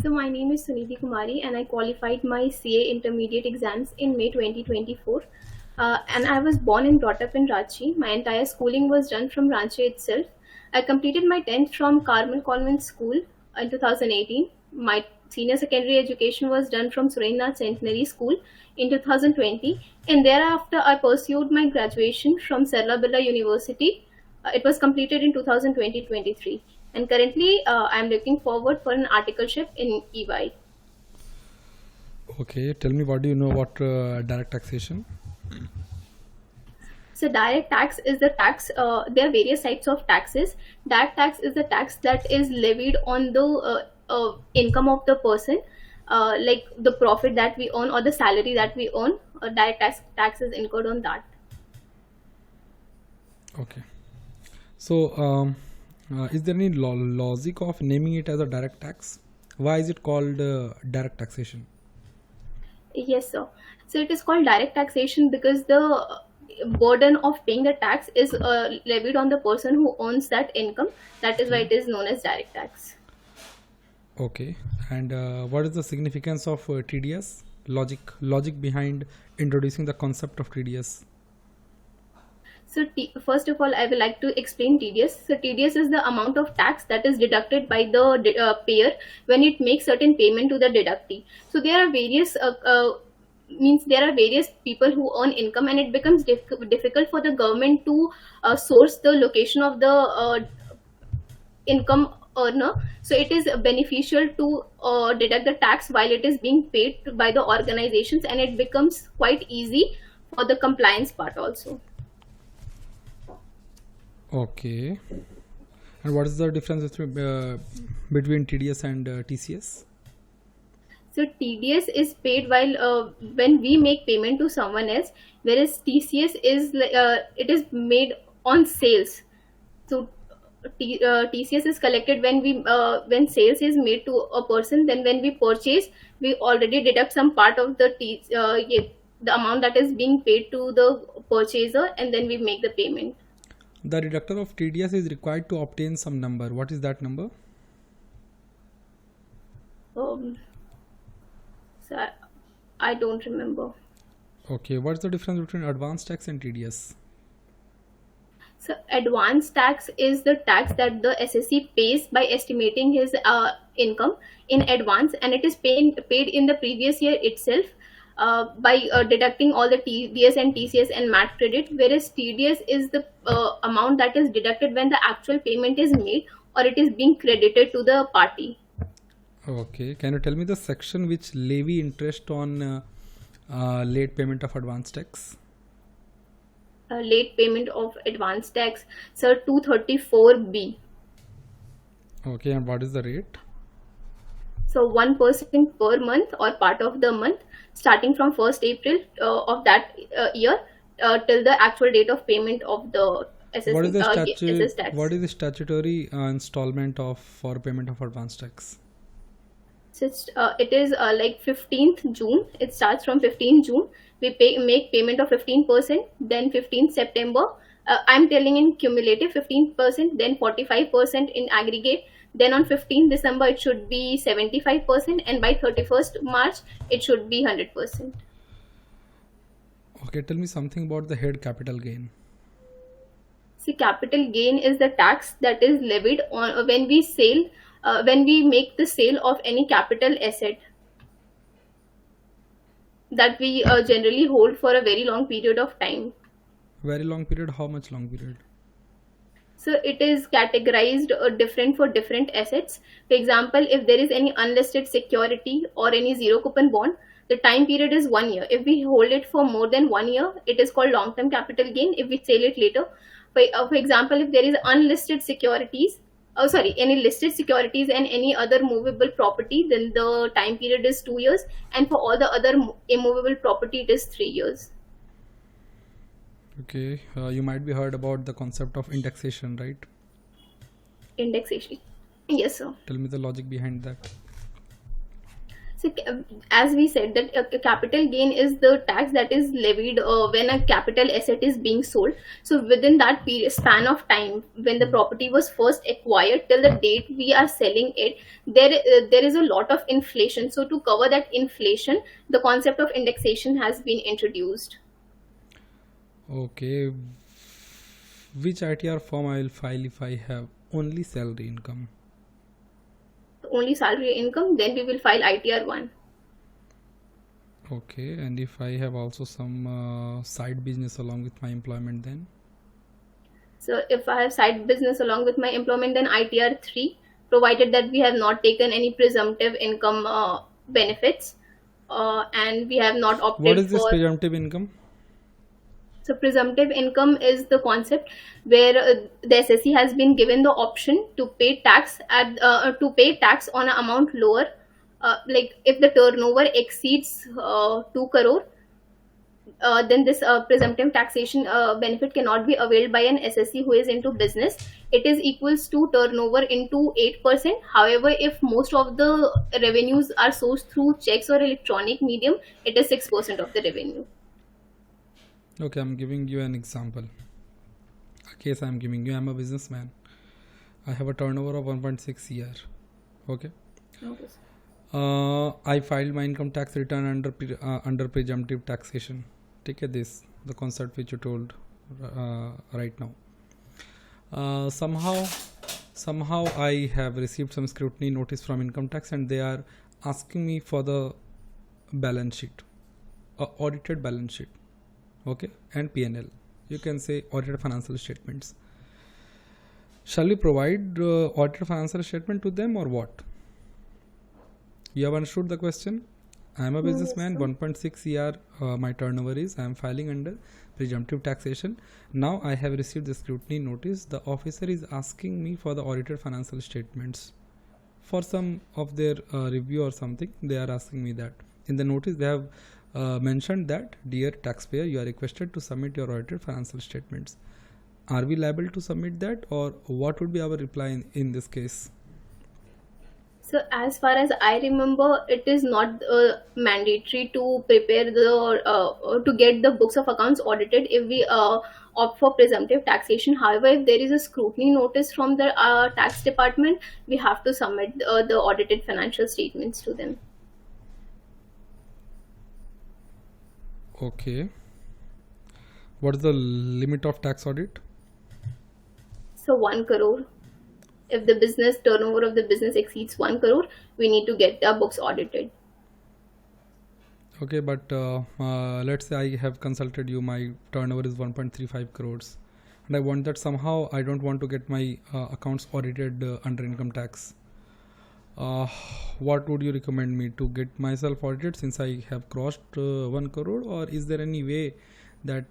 So my name is Sunidhi Kumari and I qualified my CA intermediate exams in May 2024. And I was born and brought up in Ranchi. My entire schooling was done from Ranchi itself. I completed my 10th from Carmel Convent School in 2018. My senior secondary education was done from Surendra Centenary School in 2020. And thereafter I pursued my graduation from Serla Birla University. It was completed in 2020-23, and currently I'm looking forward for an articleship in EY. Okay, tell me, what do you know about direct taxation? So direct tax is the tax. There are various types of taxes. Direct tax is the tax that is levied on the income of the person, like the profit that we earn or the salary that we earn. Direct tax is incurred on that. Okay. So, is there any logic of naming it as a direct tax? Why is it called direct taxation? Yes, sir. So it is called direct taxation because the burden of paying the tax is levied on the person who owns that income. That is why it is known as direct tax. Okay. And what is the significance of TDS? Logic behind introducing the concept of TDS. So first of all, I would like to explain TDS. So TDS is the amount of tax that is deducted by the payer when it makes certain payment to the deductee. So there are various there are various people who earn income, and it becomes difficult for the government to source the location of the income earner. So it is beneficial to deduct the tax while it is being paid by the organizations, and it becomes quite easy for the compliance part also. Okay. And what is the difference between TDS and TCS? So TDS is paid while when we make payment to someone else, whereas TCS is it is made on sales. So TCS is collected when sales is made to a person. Then when we purchase, we already deduct some part of the amount that is being paid to the purchaser, and then we make the payment. The deductor of TDS is required to obtain some number. What is that number? So I don't remember. Okay, what's the difference between advance tax and TDS? So advance tax is the tax that the SSC pays by estimating his income in advance, and it is paid in the previous year itself by deducting all the TDS and TCS and MAT credit, whereas TDS is the amount that is deducted when the actual payment is made or it is being credited to the party. Okay, can you tell me the section which levy interest on late payment of advance tax? Late payment of advance tax, so 234B. Okay, and what is the rate? So 1% per month or part of the month, starting from 1st April of that year till the actual date of payment of the SS tax. What is the statutory installment for payment of advance tax? So it is like 15th June. It starts from 15th June. We make payment of 15%, then 15th September. I'm telling in cumulative 15%, then 45% in aggregate. Then on 15th December, it should be 75%, and by 31st March, it should be 100%. Okay, tell me something about the head capital gain. See, capital gain is the tax that is levied on when we make the sale of any capital asset that we generally hold for a very long period of time. Very long period? How much long period? So it is categorized different for different assets. For example, if there is any unlisted security or any zero coupon bond, the time period is 1 year. If we hold it for more than 1 year, it is called long-term capital gain. If we sell it later, for example, if there is unlisted securities, any listed securities and any other movable property, then the time period is 2 years, and for all the other immovable property, it is 3 years. Okay, you might be heard about the concept of indexation, right? Indexation. Yes, sir. Tell me the logic behind that. So, as we said, that a capital gain is the tax that is levied when a capital asset is being sold. So, within that period, span of time when the property was first acquired till the date we are selling it, there is a lot of inflation. So, to cover that inflation, the concept of indexation has been introduced. Okay, which ITR form I will file if I have only salary income? Only salary income, then we will file ITR 1. Okay, and if I have also some side business along with my employment, then? So if I have side business along with my employment, then ITR 3, provided that we have not taken any presumptive income benefits, and we have not What opted is this for. presumptive income? So presumptive income is the concept where the SSE has been given the option to pay tax on an amount lower, like if the turnover exceeds 2 crore, then this presumptive taxation benefit cannot be availed by an SSE who is into business. It is equals to turnover into 8%. However, if most of the revenues are sourced through checks or electronic medium, it is 6% of the revenue. Okay, I'm giving you an example. A case I'm giving you. I'm a businessman. I have a turnover of 1.6 year. Okay. Okay. I filed my income tax return under presumptive taxation. Take this, the concept which you told right now. Somehow I have received some scrutiny notice from income tax, and they are asking me for the balance sheet, audited balance sheet. Okay, and P&L. You can say audited financial statements. Shall we provide audited financial statement to them or what? You have understood the question? I am a businessman, 1.6 year my turnover is. I am filing under presumptive taxation. Now I have received the scrutiny notice. The officer is asking me for the audited financial statements. For some of their review or something, they are asking me that. In the notice, they have mentioned that, dear taxpayer, you are requested to submit your audited financial statements. Are we liable to submit that, or what would be our reply in this case? So as far as I remember, it is not mandatory to prepare to get the books of accounts audited if we opt for presumptive taxation. However, if there is a scrutiny notice from the tax department, we have to submit the audited financial statements to them. Okay. What is the limit of tax audit? So 1 crore. If the business turnover of the business exceeds 1 crore, we need to get our books audited. Okay, but let's say I have consulted you, my turnover is 1.35 crores, and I want that somehow I don't want to get my accounts audited under income tax. What would you recommend me to get myself audited since I have crossed 1 crore, or is there any way that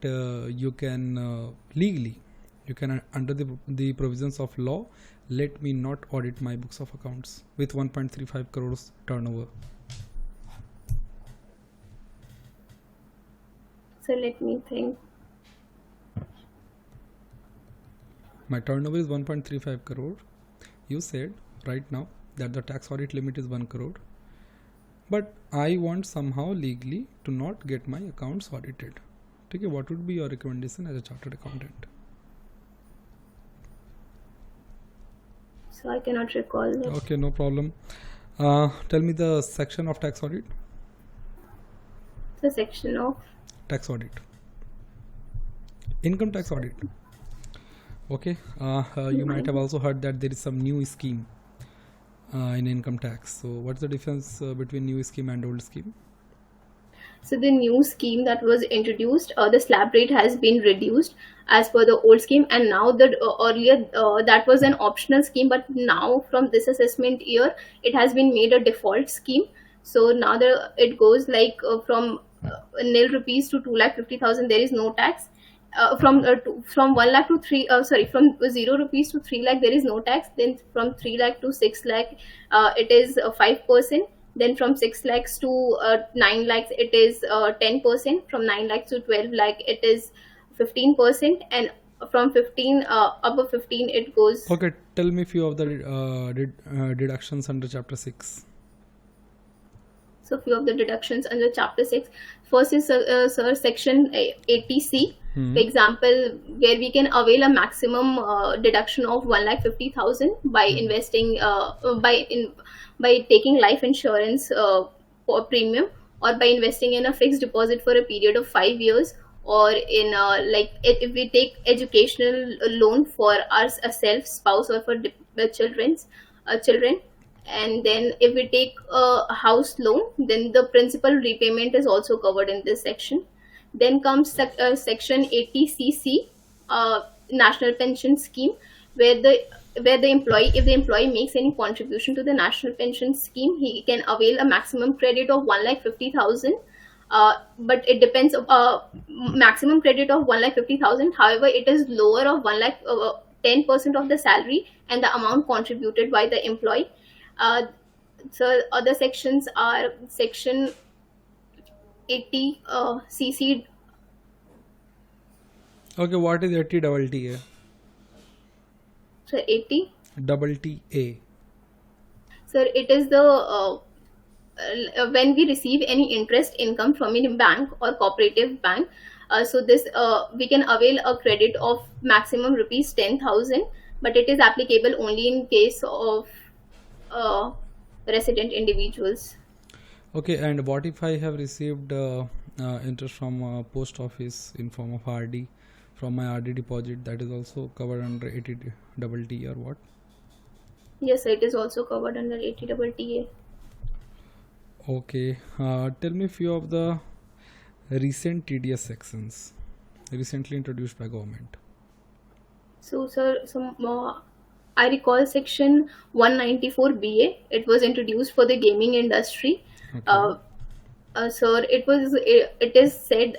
you can legally, you can under the provisions of law, let me not audit my books of accounts with 1.35 crores turnover? So let me think. My turnover is 1.35 crore. You said right now that the tax audit limit is 1 crore, but I want somehow legally to not get my accounts audited. Okay, what would be your recommendation as a chartered accountant? So I cannot recall this. Okay, no problem. Tell me the section of tax audit. The section of Tax audit. Income tax audit. Okay, you might have also heard that there is some new scheme in income tax. So what's the difference between new scheme and old scheme? So the new scheme that was introduced, the slab rate has been reduced as per the old scheme, and now the earlier that was an optional scheme, but now from this assessment year it has been made a default scheme. So now it goes like from nil rupees to 2,50,000 there is no tax. From 1 lakh to 3 from 0 rupees to 3 lakh there is no tax. Then from 3 lakh to 6 lakh it is 5%. Then from 6 lakhs to 9 lakhs it is 10%. From 9 lakhs to 12 lakh it is 15%, and from 15 above 15 it goes. Okay, tell me few of the deductions under chapter 6. So few of the deductions under Chapter 6. First is sir, Section 80C. For example, where we can avail a maximum deduction of 1,50,000 by investing by taking life insurance for premium, or by investing in a fixed deposit for a period of 5 years, or in if we take educational loan for ourselves, spouse, or for children. And then if we take a house loan, then the principal repayment is also covered in this section. Then comes section 80cc, national pension scheme, where the employee, if the employee makes any contribution to the national pension scheme, he can avail a maximum credit of 1,50,000. But it depends on maximum credit of 1,50,000. However, it is lower of 1 lakh 10% of the salary and the amount contributed by the employee. So other sections are section 80 cc. Okay, what is 80 double TA? So 80. Double TA. Sir, it is the when we receive any interest income from a bank or cooperative bank. So this we can avail a credit of maximum rupees 10,000, but it is applicable only in case of resident individuals. Okay, and what if I have received interest from post office in form of RD from my RD deposit? That is also covered under 80 double T or what? Yes, it is also covered under 80 double TA. Okay, tell me few of the recent TDS sections recently introduced by government. So, sir, I recall section 194BA. It was introduced for the gaming industry. Okay. Sir, it is said,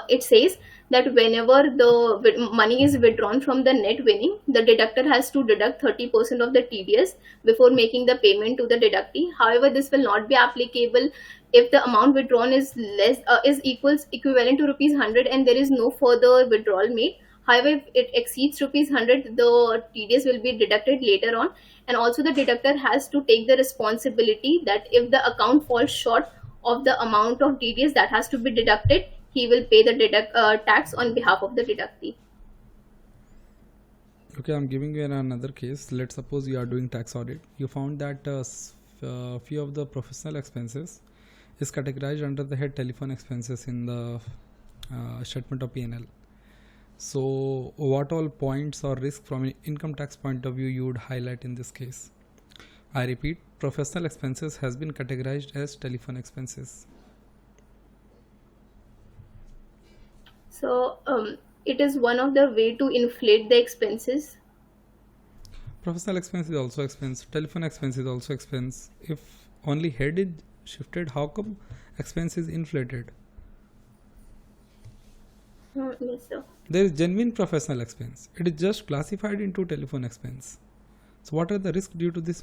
it says that whenever the money is withdrawn from the net winning, the deductor has to deduct 30% of the TDS before making the payment to the deductee. However, this will not be applicable if the amount withdrawn is equivalent to rupees 100 and there is no further withdrawal made. However, if it exceeds rupees 100, the TDS will be deducted later on. And also the deductor has to take the responsibility that if the account falls short of the amount of TDS that has to be deducted, he will pay the tax on behalf of the deductee. Okay, I'm giving you another case. Let's suppose you are doing tax audit. You found that few of the professional expenses is categorized under the head telephone expenses in the statement of P&L. So what all points or risk from an income tax point of view you would highlight in this case? I repeat, professional expenses has been categorized as telephone expenses. So it is one of the way to inflate the expenses. Professional expense is also expense. Telephone expense is also expense. If only head is shifted, how come expense is inflated? Yes, sir. There is genuine professional expense. It is just classified into telephone expense. So what are the risks due to this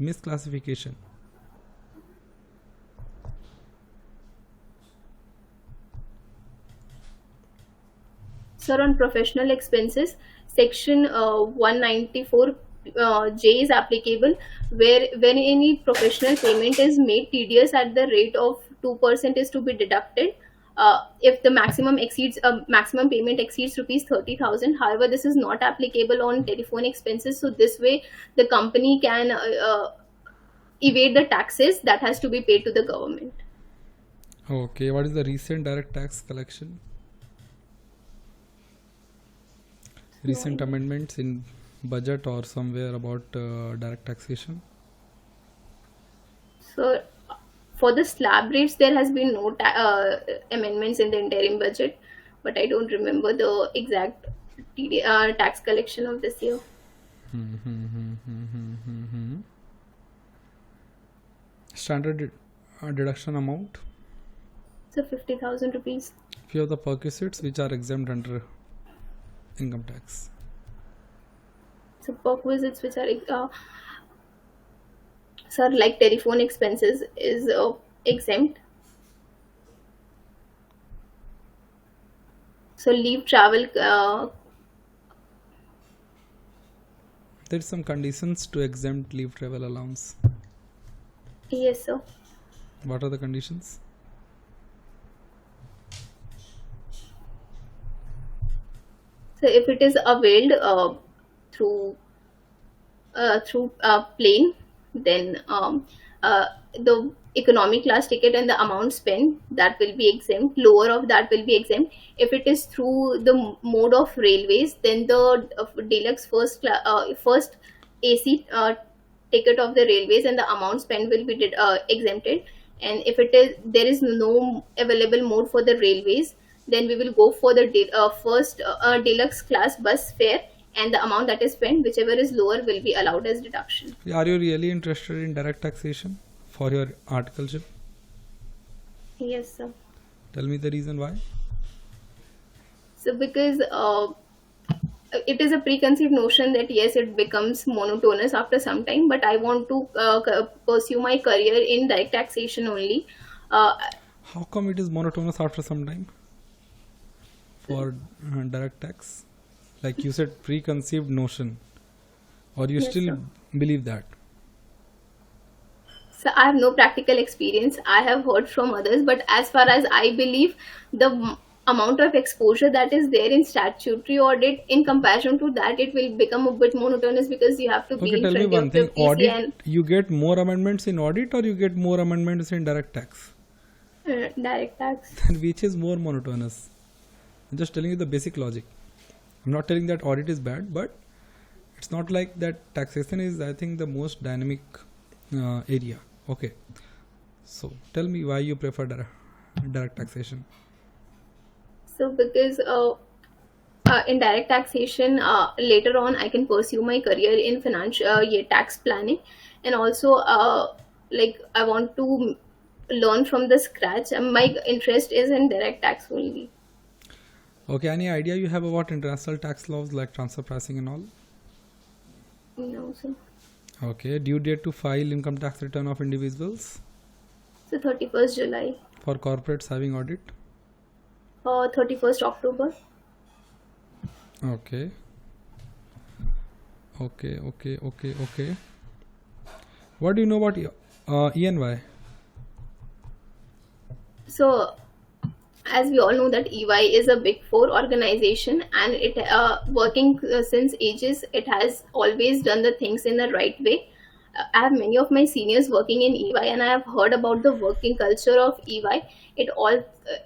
misclassification? Sir, on professional expenses, section 194 J is applicable, where when any professional payment is made, TDS at the rate of 2% is to be deducted. If the maximum payment exceeds rupees 30,000. However, this is not applicable on telephone expenses. So this way, the company can evade the taxes that has to be paid to the government. Okay, what is the recent direct tax collection? Recent amendments in budget or somewhere about direct taxation? So for the slab rates, there has been no amendments in the interim budget, but I don't remember the exact tax collection of this year. Standard deduction amount? So 50,000 rupees. Few of the perquisites which are exempt under income tax. So perquisites which are sir, like telephone expenses is exempt. So leave travel, There is some conditions to exempt leave travel allowance. Yes, sir. What are the conditions? So if it is availed through plane, then the economy class ticket and the amount spent, that will be exempt. Lower of that will be exempt. If it is through the mode of railways, then the deluxe first AC ticket of the railways and the amount spent will be exempted. And if it is there is no available mode for the railways, then we will go for the first deluxe class bus fare, and the amount that is spent, whichever is lower, will be allowed as deduction. Are you really interested in direct taxation for your articleship? Yes, sir. Tell me the reason why. So because it is a preconceived notion that yes, it becomes monotonous after some time, but I want to pursue my career in direct taxation only. uh, How come it is monotonous after some time for direct tax? Like you said, preconceived notion, or you yes, still sir. believe that? So I have no practical experience. I have heard from others, but as far as I believe, the amount of exposure that is there in statutory audit, in comparison to that, it will become a bit monotonous, because you have to be Okay, in tell me front one of your thing. PC Audit, and you get more amendments in audit, or you get more amendments in direct tax? direct tax. Then which is more monotonous? I'm just telling you the basic logic. I'm not telling that audit is bad, but it's not like that. Taxation is, I think, the most dynamic area. Okay, so tell me why you prefer direct taxation. So because in direct taxation, later on I can pursue my career in financial tax planning, and also like I want to learn from the scratch, and my interest is in direct tax only. Okay, any idea you have about international tax laws like transfer pricing and all? So Okay, due date to file income tax return of individuals 31st July, for corporates having audit. 31st October. Okay. Okay. What do you know about ENY? So as we all know that EY is a big four organization, and it working since ages, it has always done the things in the right way. I have many of my seniors working in EY, and I have heard about the working culture of EY.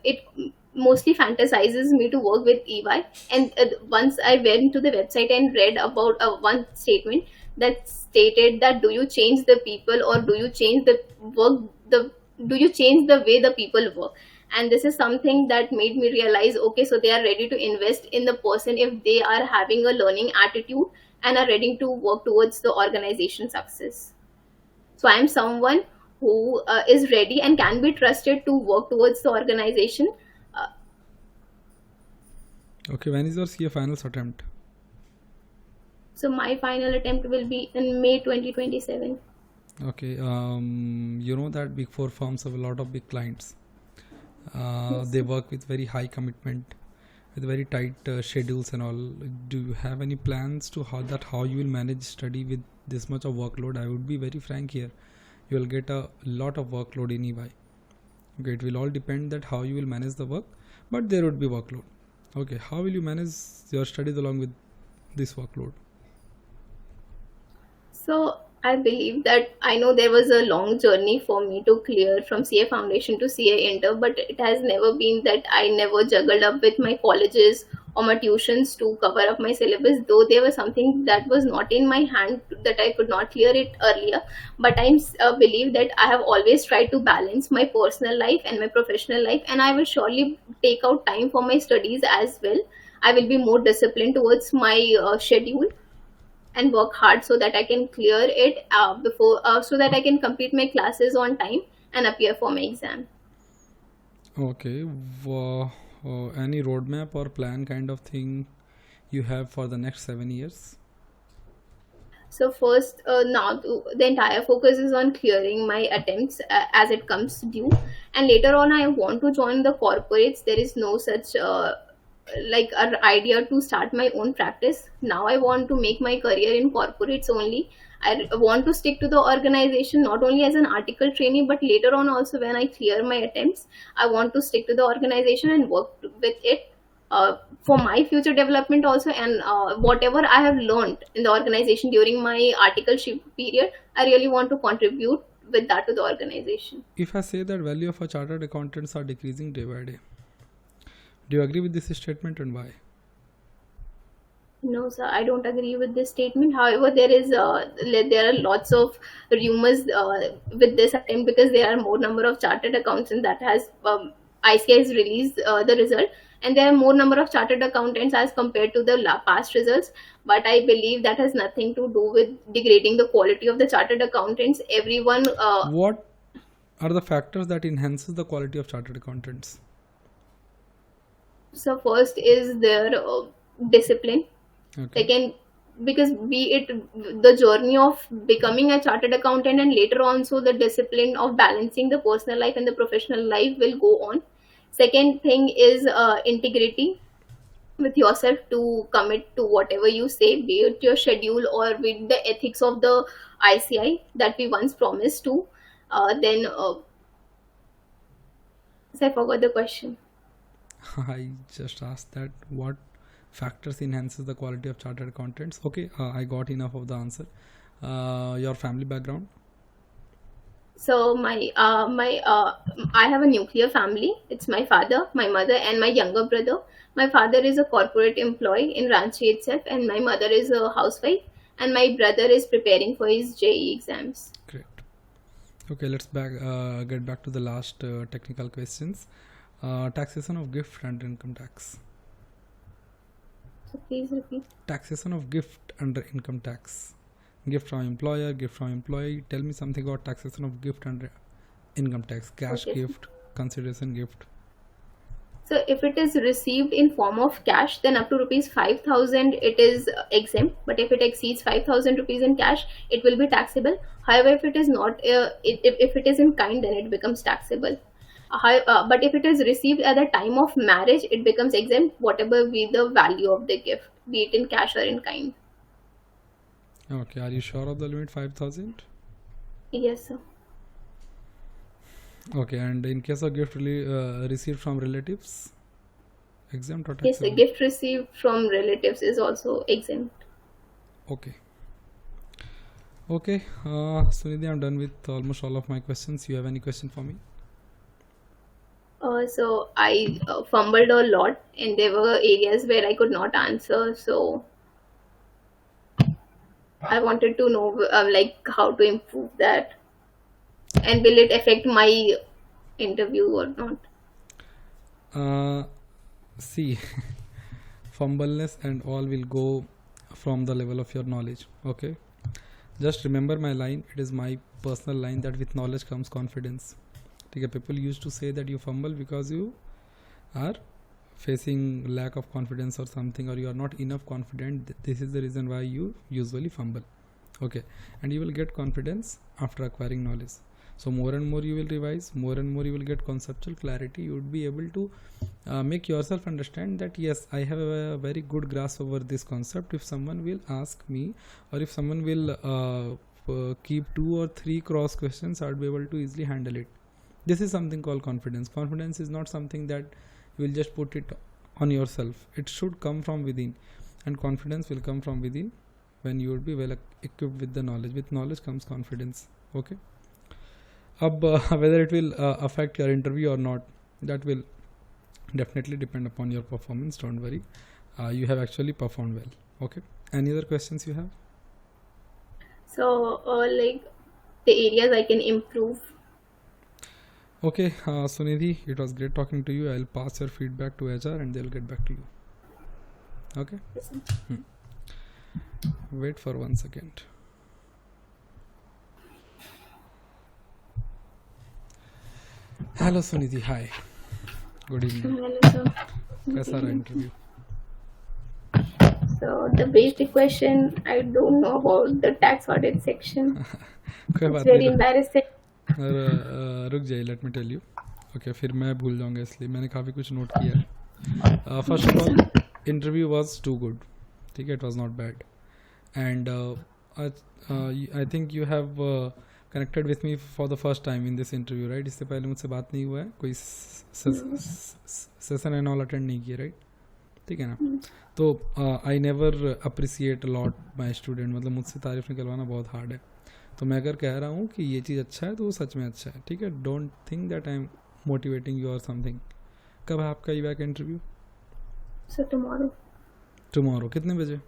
It mostly fantasizes me to work with EY. And once I went to the website and read about one statement that stated that, do you change the people, or do you change the work the do you change the way the people work? And this is something that made me realize, okay, so they are ready to invest in the person if they are having a learning attitude and are ready to work towards the organization success. So I am someone who is ready and can be trusted to work towards the organization. uh, Okay, when is your CA finals attempt? so my final attempt will be in May 2027. Okay, you know that big four firms have a lot of big clients. Yes. They work with very high commitment, with very tight schedules and all. Do you have any plans to how you will manage study with this much of workload? I would be very frank here. You will get a lot of workload in EY. Okay, it will all depend that how you will manage the work, but there would be workload. Okay, how will you manage your studies along with this workload? So I believe that, I know there was a long journey for me to clear from CA Foundation to CA Inter, but it has never been that I never juggled up with my colleges or my tuitions to cover up my syllabus, though there was something that was not in my hand that I could not clear it earlier. But I believe that I have always tried to balance my personal life and my professional life, and I will surely take out time for my studies as well. I will be more disciplined towards my schedule and work hard so that I can clear it so that I can complete my classes on time and appear for my exam. Okay, any roadmap or plan kind of thing you have for the next 7 years? So first, now the entire focus is on clearing my attempts as it comes due, and later on I want to join the corporates. There is no such like an idea to start my own practice. Now I want to make my career in corporates only. I want to stick to the organization not only as an article trainee, but later on also when I clear my attempts, I want to stick to the organization and work with it for my future development also. And whatever I have learned in the organization during my articleship period, I really want to contribute with that to the organization. If I say that value of a chartered accountants are decreasing day by day, do you agree with this statement and why? No, sir, I don't agree with this statement. However, there are lots of rumors with this attempt, because there are more number of chartered accountants that has ICI has released the result, and there are more number of chartered accountants as compared to the past results. But I believe that has nothing to do with degrading the quality of the chartered accountants. Everyone, What are the factors that enhances the quality of chartered accountants? so first is their discipline. Okay. Second, because be it the journey of becoming a chartered accountant, and later on so the discipline of balancing the personal life and the professional life will go on. Second thing is integrity with yourself, to commit to whatever you say, be it your schedule or with the ethics of the ICI that we once promised to. Then so I forgot the question. I just asked that what factors enhances the quality of chartered accountants. Okay, I got enough of the answer. Your family background. So I have a nuclear family. It's my father, my mother, and my younger brother. My father is a corporate employee in Ranchi itself, and my mother is a housewife, and my brother is preparing for his JE exams. Great. Okay, let's get back to the last technical questions. Taxation of gift and income tax. So please repeat. Taxation of gift under income tax. Gift from employer, gift from employee. Tell me something about taxation of gift under income tax. Cash Okay. gift, consideration gift. So if it is received in form of cash, then up to rupees 5,000 it is exempt. But if it exceeds 5,000 rupees in cash, it will be taxable. However, if it is not, if it is in kind, then it becomes taxable. But if it is received at the time of marriage, it becomes exempt, whatever be the value of the gift, be it in cash or in kind. Okay, are you sure of the limit 5,000? Yes, sir. Okay, and in case of gift received from relatives, exempt or Yes, the taxable? gift received from relatives is also exempt. Okay. Okay, Sunidhi, I'm done with almost all of my questions. You have any question for me? So I fumbled a lot, and there were areas where I could not answer. So I wanted to know, like, how to improve that, and will it affect my interview or not? See, fumbleness and all will go from the level of your knowledge. Okay, just remember my line. It is my personal line that with knowledge comes confidence. Okay, people used to say that you fumble because you are facing lack of confidence or something, or you are not enough confident. This is the reason why you usually fumble. Okay, and you will get confidence after acquiring knowledge. So more and more you will revise, more and more you will get conceptual clarity. You would be able to make yourself understand that yes, I have a very good grasp over this concept. If someone will ask me, or if someone will keep 2 or 3 cross questions, I'll be able to easily handle it. This is something called confidence. Confidence is not something that you will just put it on yourself. It should come from within, and confidence will come from within when you would be well equipped with the knowledge. With knowledge comes confidence. Okay. Whether it will affect your interview or not, that will definitely depend upon your performance. Don't worry. You have actually performed well. Okay. Any other questions you have? So, like, the areas I can improve. Okay, Sunidhi, it was great talking to you. I'll pass your feedback to HR and they'll get back to you. Okay. Wait for 1 second. Hello Sunidhi, hi. Good evening. Hello, sir. कैसा रहा interview? So the basic question, I don't know about the tax audit section. कोई It's बात very नहीं. embarrassing. रुक जाइए, let me tell you. Okay, फिर मैं भूल जाऊंगा, इसलिए मैंने काफ़ी कुछ नोट किया है. First of all interview was too good, ठीक है, it was not bad, and I think you have connected with me for the first time in this interview, right? इससे पहले मुझसे बात नहीं हुआ है, कोई सेशन एंड ऑल अटेंड नहीं किया, राइट? ठीक है ना? तो I never appreciate lot my student, मतलब मुझसे तारीफ निकलवाना बहुत हार्ड है। तो मैं अगर कह रहा हूँ कि ये चीज़ अच्छा है तो वो सच में अच्छा है, ठीक है? Don't think that I am motivating you और समथिंग। कब है आपका e back interview? Sir tomorrow कितने बजे?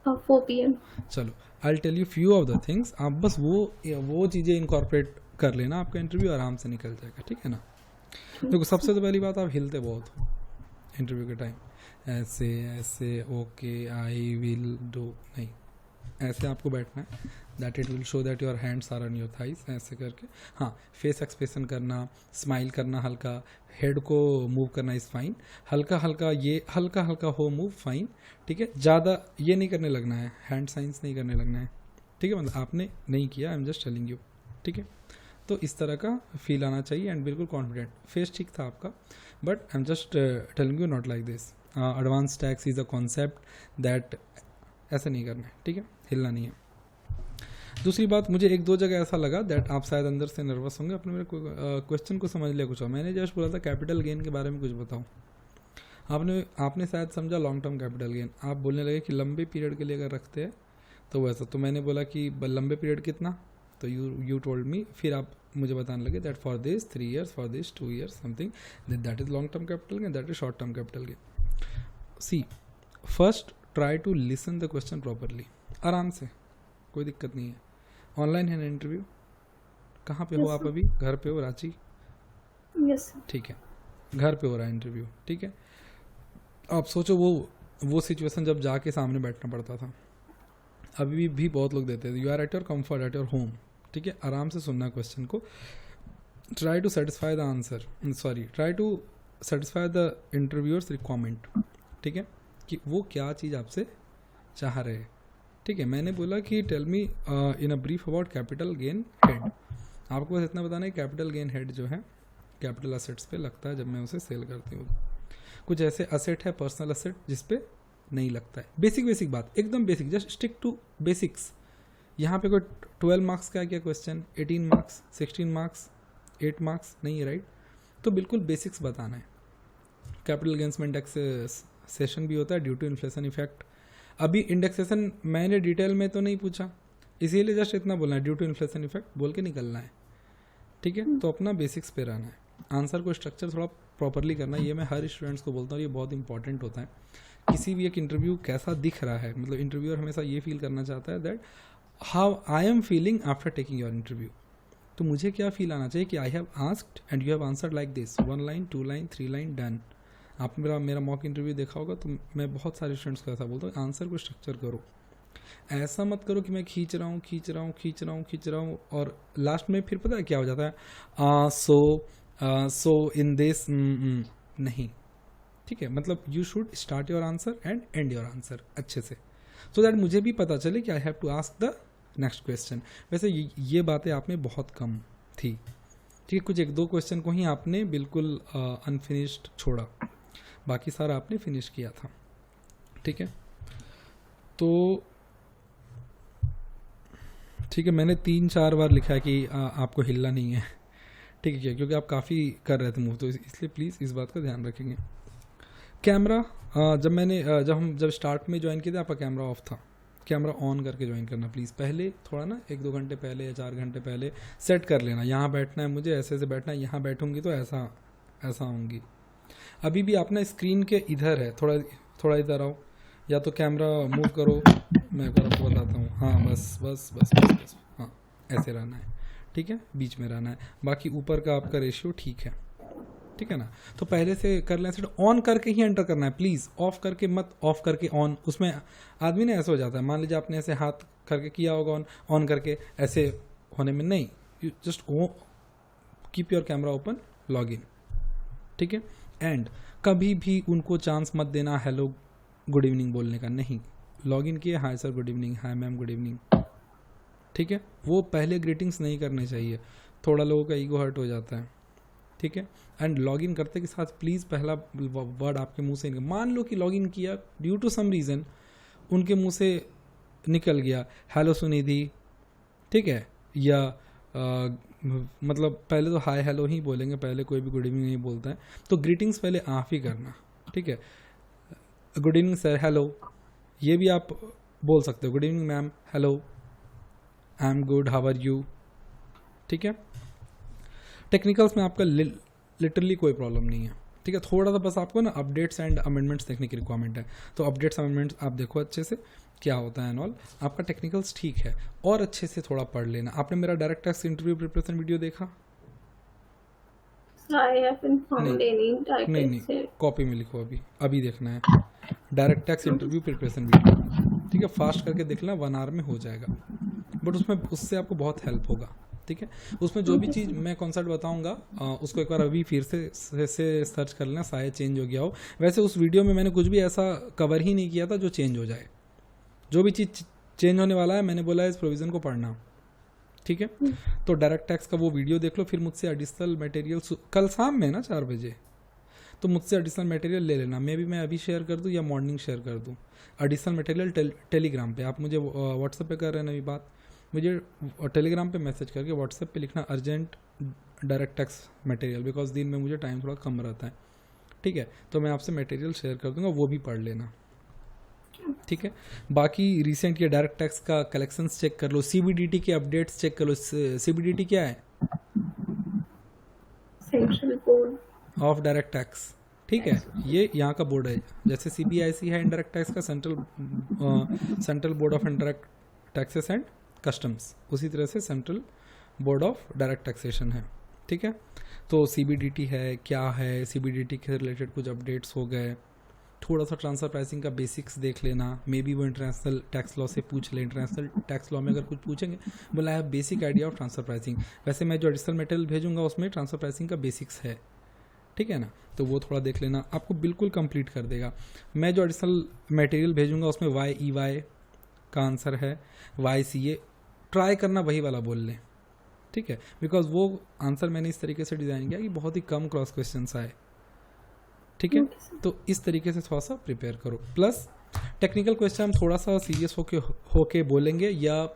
4 PM। चलो, I tell you few of the things, आप बस वो चीज़ें इनकॉर्पोरेट कर लेना, आपका इंटरव्यू आराम से निकल जाएगा, ठीक है ना? देखो, सबसे तो पहली बात, आप हिलते बहुत हो इंटरव्यू के टाइम, ऐसे ऐसे, ओके आई विल डू, नहीं, ऐसे आपको बैठना है, that it will show that your hands are on your thighs, ऐसे करके। हाँ, फेस एक्सप्रेशन करना, स्माइल करना, हल्का हेड को मूव करना इज़ फाइन, हल्का हल्का, ये हल्का हल्का हो मूव, फाइन, ठीक है? ज़्यादा ये नहीं करने लगना है, हैंड साइंस नहीं करने लगना है, ठीक है? मतलब आपने नहीं किया, आई एम जस्ट टेलिंग यू, ठीक है? तो इस तरह का फील आना चाहिए एंड बिल्कुल कॉन्फिडेंट। फेस ठीक था आपका, but I am just telling you not like this. Advance tax is a concept that, ऐसे नहीं करना है, ठीक है? हिलना नहीं है। दूसरी बात, मुझे एक दो जगह ऐसा लगा दैट आप शायद अंदर से नर्वस होंगे, अपने मेरे क्वेश्चन को समझ लिया कुछ और। मैंने जस्ट बोला था कैपिटल गेन के बारे में कुछ बताओ, आपने शायद समझा लॉन्ग टर्म कैपिटल गेन। आप बोलने लगे कि लंबे पीरियड के लिए अगर रखते हैं तो वैसा, तो मैंने बोला कि लंबे पीरियड कितना, तो यू टोल्ड मी, फिर आप मुझे बताने लगे that for this 3 years, for this 2 years something, that is long term capital gain, that is short term capital gain. See, first try to listen the question properly, आराम से, कोई दिक्कत नहीं है। ऑनलाइन है ना इंटरव्यू? कहाँ पे हो आप अभी? घर पे हो? रांची? यस। ठीक है, घर पे हो रहा है इंटरव्यू, ठीक है? आप सोचो वो सिचुएशन जब जाके सामने बैठना पड़ता था, अभी भी बहुत लोग देते थे। You are at your comfort, at your home, ठीक है? आराम से सुनना क्वेश्चन को, try to satisfy the answer, sorry, try to satisfy the interviewer's requirement, ठीक है? कि वो क्या चीज़ आपसे चाह रहे हैं, ठीक है? मैंने बोला कि tell me in a brief about capital gain head. आपको बस इतना बताना है, कैपिटल गेन हेड जो है कैपिटल असेट्स पे लगता है जब मैं उसे सेल करती हूँ। कुछ ऐसे असेट है, पर्सनल असेट, जिस पे नहीं लगता है। बेसिक बात, एकदम basic, just stick to basics. यहाँ पे कोई 12 मार्क्स का क्या क्वेश्चन, 18 मार्क्स, 16 मार्क्स, 8 मार्क्स नहीं है, राइट? तो बिल्कुल बेसिक्स बताना है। कैपिटल गेन्स में इंडेक्सेशन भी होता है ड्यू टू इन्फ्लेशन इफेक्ट। अभी इंडेक्सेशन मैंने डिटेल में तो नहीं पूछा, इसीलिए जस्ट इतना बोलना है, ड्यू टू इन्फ्लेशन इफेक्ट बोल के निकलना है, ठीक है? तो अपना बेसिक्स पे रहना है, आंसर को स्ट्रक्चर थोड़ा प्रॉपरली करना है। ये मैं हर स्टूडेंट्स को बोलता हूँ, ये बहुत इंपॉर्टेंट होता है। किसी भी एक इंटरव्यू कैसा दिख रहा है, मतलब इंटरव्यूअर हमेशा ये फील करना चाहता है that how I am feeling after taking your interview. तो मुझे क्या फील आना चाहिए कि I have asked and you have answered like this, 1 line 2 line 3 line done. आप मेरा मॉक इंटरव्यू देखा होगा तो मैं बहुत सारे स्टूडेंट्स को ऐसा बोलता हूँ, आंसर को स्ट्रक्चर करो। ऐसा मत करो कि मैं खींच रहा हूँ और लास्ट में फिर पता है क्या हो जाता है, सो इन दिस, नहीं, ठीक है? मतलब you should start your answer and end your answer अच्छे से, सो दैट मुझे भी पता चले कि I have to ask the next question. वैसे ये बातें आप में बहुत कम थी, ठीक है? कुछ 1-2 क्वेश्चन को ही आपने बिल्कुल अनफिनिश्ड छोड़ा, बाकी सारा आपने फिनिश किया था, ठीक है? तो ठीक है, मैंने 3-4 बार लिखा है कि आपको हिलना नहीं है, ठीक है? क्योंकि आप काफ़ी कर रहे थे मूव, तो इसलिए प्लीज़ इस बात का ध्यान रखेंगे। कैमरा, जब स्टार्ट में ज्वाइन किया था आपका कैमरा ऑफ था, कैमरा ऑन करके ज्वाइन करना प्लीज़। पहले थोड़ा ना 1-2 घंटे पहले या 4 घंटे पहले सेट कर लेना, यहाँ बैठना है मुझे, ऐसे बैठना है, यहाँ बैठूंगी तो ऐसा होंगी। अभी भी आप ना स्क्रीन के इधर है, थोड़ा इधर आओ, या तो कैमरा मूव करो, मैं आपको बताता हूँ। हाँ, बस, हाँ, ऐसे रहना है, ठीक है? बीच में रहना है, बाकी ऊपर का आपका रेशियो ठीक है, ठीक है ना? तो पहले से कर लें सेट, ऑन करके ही एंटर करना है प्लीज़, ऑफ करके मत, ऑफ करके ऑन। उसमें आदमी ना ऐसा हो जाता है, मान लीजिए आपने ऐसे हाथ करके किया होगा ऑन करके, ऐसे होने में नहीं, you just keep your camera open, log in, ठीक है? एंड कभी भी उनको चांस मत देना हेलो गुड इवनिंग बोलने का, नहीं। लॉग इन किए, hi sir good evening, hi ma'am good evening, ठीक है? वो पहले ग्रीटिंग्स नहीं करने चाहिए, थोड़ा लोगों का ईगो हर्ट हो जाता है, ठीक है। एंड लॉगिन करते के साथ प्लीज़ पहला वर्ड आपके मुंह से निकल, मान लो कि लॉगिन किया ड्यू टू सम रीज़न उनके मुंह से निकल गया हेलो सुनिधि, ठीक है, या मतलब पहले तो हाय हेलो ही बोलेंगे, पहले कोई भी गुड इवनिंग नहीं बोलता है, तो ग्रीटिंग्स पहले आप ही करना, ठीक है। गुड इवनिंग सर, हेलो, ये भी आप बोल सकते हो, good evening ma'am, hello, I am good, how are you, ठीक है। टेक्निकल्स में आपका लिटरली कोई प्रॉब्लम नहीं है, ठीक है। थोड़ा सा बस आपको ना अपडेट्स एंड अमेंडमेंट्स देखने की रिक्वायरमेंट है, तो अपडेट्स अमेंडमेंट्स आप देखो अच्छे से क्या होता है एंड ऑल। आपका टेक्निकल्स ठीक है, और अच्छे से थोड़ा पढ़ लेना। आपने मेरा direct tax interview preparation video देखा? I haven't found नहीं any direct नहीं नहीं, exit. कॉपी में लिखो, अभी अभी देखना है direct tax interview preparation video, ठीक है। फास्ट करके देख लेना, 1 आवर में हो जाएगा, बट उसमें उससे आपको बहुत हेल्प होगा, ठीक है। उसमें जो भी चीज़ मैं कॉन्सेप्ट बताऊंगा उसको एक बार अभी फिर से सर्च कर लेना, शायद चेंज हो गया हो। वैसे उस वीडियो में मैंने कुछ भी ऐसा कवर ही नहीं किया था जो चेंज हो जाए। जो भी चीज़ चेंज होने वाला है मैंने बोला है इस प्रोविज़न को पढ़ना, ठीक है। तो डायरेक्ट टैक्स का वो वीडियो देख लो, फिर मुझसे एडिशनल मटेरियल कल शाम में ना 4 बजे, तो मुझसे एडिशनल मटेरियल ले लेना। मैं अभी शेयर कर दूँ या मॉर्निंग शेयर कर दूँ एडिशनल मटेरियल टेलीग्राम पे। आप मुझे व्हाट्सएप पे कर रहे हैं अभी बात, मुझे टेलीग्राम पे मैसेज करके व्हाट्सएप पे लिखना urgent direct tax material, because दिन में मुझे टाइम थोड़ा कम रहता है, ठीक है। तो मैं आपसे मटेरियल शेयर कर दूंगा, वो भी पढ़ लेना, ठीक है। बाकी रिसेंट ये डायरेक्ट टैक्स का कलेक्शंस चेक कर लो, सीबीडीटी के अपडेट्स चेक कर लो। सीबीडीटी क्या है? Central board of direct tax, ठीक है। ये यहाँ का बोर्ड है, जैसे सीबीआईसी है इनडायरेक्ट टैक्स का, central board of indirect taxes and customs, उसी तरह से central board of direct taxation है, ठीक है। तो सीबीडीटी है, क्या है, सीबीडीटी के रिलेटेड कुछ अपडेट्स हो गए। थोड़ा सा ट्रांसफर प्राइसिंग का बेसिक्स देख लेना, मे बी वो इंटरनेशनल टैक्स लॉ से पूछ ले, इंटरनेशनल टैक्स लॉ में अगर कुछ पूछेंगे बोला है basic idea of transfer pricing. वैसे मैं जो एडिशनल मटेरियल भेजूंगा उसमें ट्रांसफर प्राइसिंग का बेसिक्स है, ठीक है ना, तो वो थोड़ा देख लेना, आपको बिल्कुल कंप्लीट कर देगा। मैं जो एडिशनल मटेरियल भेजूंगा उसमें YEY का आंसर है, YCA ट्राई करना वही वाला बोल लें, ठीक है, बिकॉज वो आंसर मैंने इस तरीके से डिज़ाइन किया कि बहुत ही कम क्रॉस क्वेश्चंस आए, ठीक है। तो इस तरीके से थोड़ा सा प्रिपेयर करो। प्लस टेक्निकल क्वेश्चन हम थोड़ा सा सीरियस होके बोलेंगे, या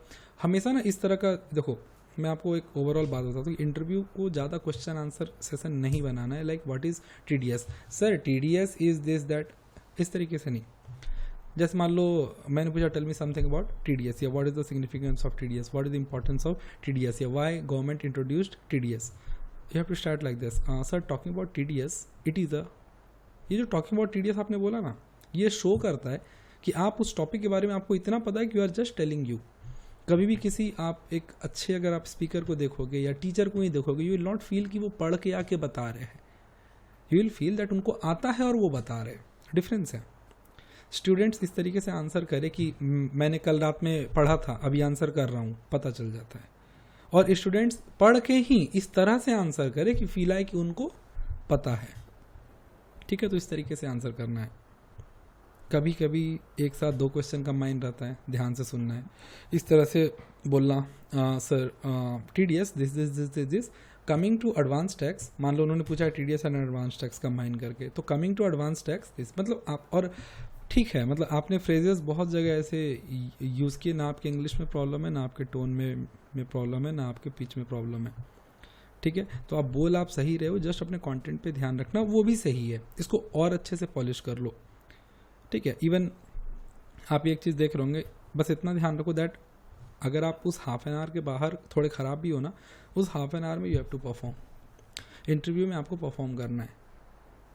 हमेशा ना इस तरह का, देखो मैं आपको एक ओवरऑल बात बताता हूँ कि इंटरव्यू को ज़्यादा क्वेश्चन आंसर सेशन नहीं बनाना है, like what is TDS, sir TDS is this that, इस तरीके से नहीं। जैसे मान लो मैंने पूछा tell me something about TDS, या what is the significance of TDS, what is the importance of TDS, या why government introduced TDS, you have to start like this, sir talking about TDS it is a, ये जो talking about TDS आपने बोला ना, ये show करता है कि आप उस टॉपिक के बारे में आपको इतना पता है कि you are just telling you. कभी भी किसी आप एक अच्छे अगर आप स्पीकर को देखोगे या टीचर को ही देखोगे, यू विल नॉट फील कि वो पढ़ के आके बता रहे हैं, यू विल फील दैट उनको आता है और वो बता रहे हैं, डिफरेंस है। स्टूडेंट्स इस तरीके से आंसर करे कि मैंने कल रात में पढ़ा था अभी आंसर कर रहा हूँ, पता चल जाता है। और स्टूडेंट्स पढ़ के ही इस तरह से आंसर करे कि फील आए कि उनको पता है, ठीक है। तो इस तरीके से आंसर करना है। कभी कभी एक साथ 2 क्वेश्चन का माइंड रहता है, ध्यान से सुनना है, इस तरह से बोलना, sir TDS this coming to advance tax, मान लो उन्होंने पूछा TDS and advance tax combine करके, तो coming to advance tax this, मतलब आप, और ठीक है, मतलब आपने फ्रेजेस बहुत जगह ऐसे यूज़ किए, ना आपके इंग्लिश में प्रॉब्लम है, ना आपके टोन में प्रॉब्लम है, ना आपके पिच में प्रॉब्लम है, ठीक है। तो आप बोल आप सही रहे हो, जस्ट अपने कंटेंट पे ध्यान रखना, वो भी सही है, इसको और अच्छे से पॉलिश कर लो, ठीक है। इवन आप एक चीज़ देख रहे होंगे, बस इतना ध्यान रखो दैट अगर आप उस हाफ एन आवर के बाहर थोड़े ख़राब भी हो ना, उस हाफ एन आवर में you have to perform, interview में आपको परफॉर्म करना है।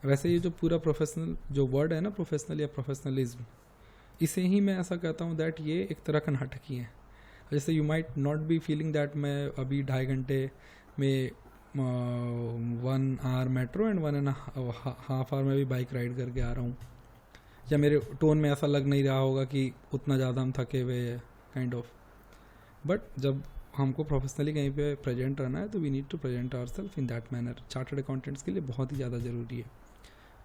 वैसे ये जो पूरा प्रोफेशनल जो वर्ड है ना, प्रोफेशनल या प्रोफेशनलिज्म, इसे ही मैं ऐसा कहता हूँ दैट ये एक तरह का नाटक ही है। जैसे you might not be feeling that मैं अभी 2.5 घंटे में 1 आवर मेट्रो एंड 1.5 आवर में भी बाइक राइड करके आ रहा हूँ, या मेरे टोन में ऐसा लग नहीं रहा होगा कि उतना ज़्यादा हम थके हुए हैं काइंड ऑफ। बट जब हमको प्रोफेशनली कहीं पे प्रेजेंट रहना है तो we need to present ourselves in that manner. Chartered accountants के लिए बहुत ही ज़्यादा ज़रूरी है,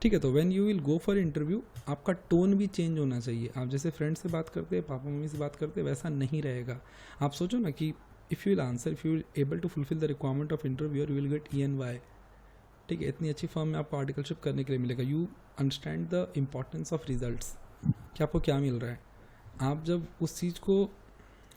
ठीक है। तो when you will go for interview, आपका टोन भी चेंज होना चाहिए। आप जैसे फ्रेंड से बात करते हैं, पापा मम्मी से बात करते हैं, वैसा नहीं रहेगा। आप सोचो ना कि if you will answer, if you will able to fulfil the requirement of interviewer, you will get ENY, ठीक है, इतनी अच्छी फर्म में आपको आर्टिकलशिप करने के लिए मिलेगा। You understand the importance of results, कि आपको क्या मिल रहा है। आप जब उस चीज़ को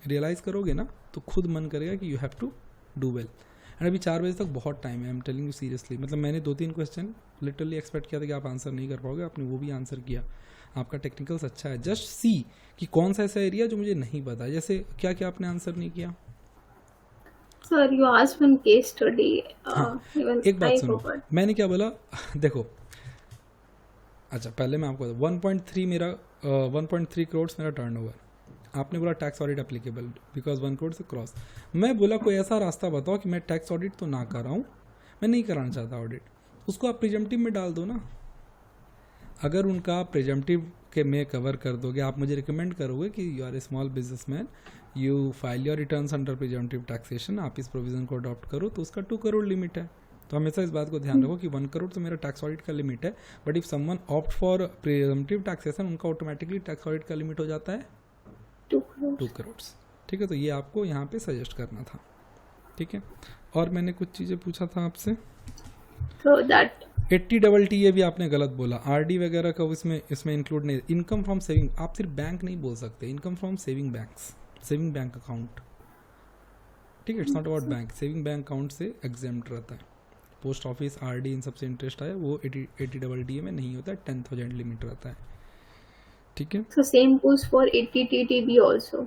रियलाइज़ करोगे ना तो खुद मन करेगा कि you have to do well. And अभी 4 बजे तक बहुत टाइम है, I am telling you seriously. मतलब मैंने 2-3 क्वेश्चन लिटरली एक्सपेक्ट किया था कि आप आंसर नहीं कर पाओगे, आपने वो भी आंसर किया। आपका टेक्निकल्स अच्छा है। जस्ट सी कि कौन सा ऐसा एरिया जो मुझे नहीं पता है। जैसे क्या क्या आपने आंसर नहीं किया? Sir, you asked one case study. हाँ, Even एक बात I सुनो, forgot. मैंने क्या बोला देखो, अच्छा पहले मैं आपको 1.3 मेरा 1.3 करोड़ मेरा टर्नओवर, आपने बोला tax audit applicable because 1 crore से क्रॉस। मैं बोला कोई ऐसा रास्ता बताओ कि मैं टैक्स ऑडिट तो ना कर रहा हूँ, मैं नहीं कराना चाहता ऑडिट, उसको आप प्रिजम्पटिव में डाल दो ना। अगर उनका प्रिजम्पटिव के में कवर कर दोगे, आप मुझे रिकमेंड करोगे कि you are a small businessman, you file your returns under presumptive taxation, आप इस प्रोविजन को अडॉप्ट करो, तो उसका 2 करोड़ लिमिट है। तो हमेशा इस बात को ध्यान रखो कि 1 करोड़ तो मेरा टैक्स ऑडिट का लिमिट है, but if someone opt for presumptive taxation, उनका ऑटोमेटिकली टैक्स ऑडिट का लिमिट हो जाता है 2 crores. 2 करोड़। ठीक है, तो ये आपको यहाँ पे सजेस्ट करना था। ठीक है, और मैंने कुछ चीज़ें पूछा था आपसे। So that 80 ये भी आपने गलत बोला, आरडी वगैरह का इसमें इंक्लूड नहीं। इनकम फ्रॉम सेविंग, आप सिर्फ बैंक नहीं बोल सकते, income from saving banks, saving bank account. ठीक है, it's not about bank, saving bank account से एग्जेम्प्ट रहता है। पोस्ट ऑफिस, आरडी, इन सबसे इंटरेस्ट आया वो 80 में नहीं होता है, 10,000 लिमिट रहता है। ठीक है, so same goes for 80 TTB also.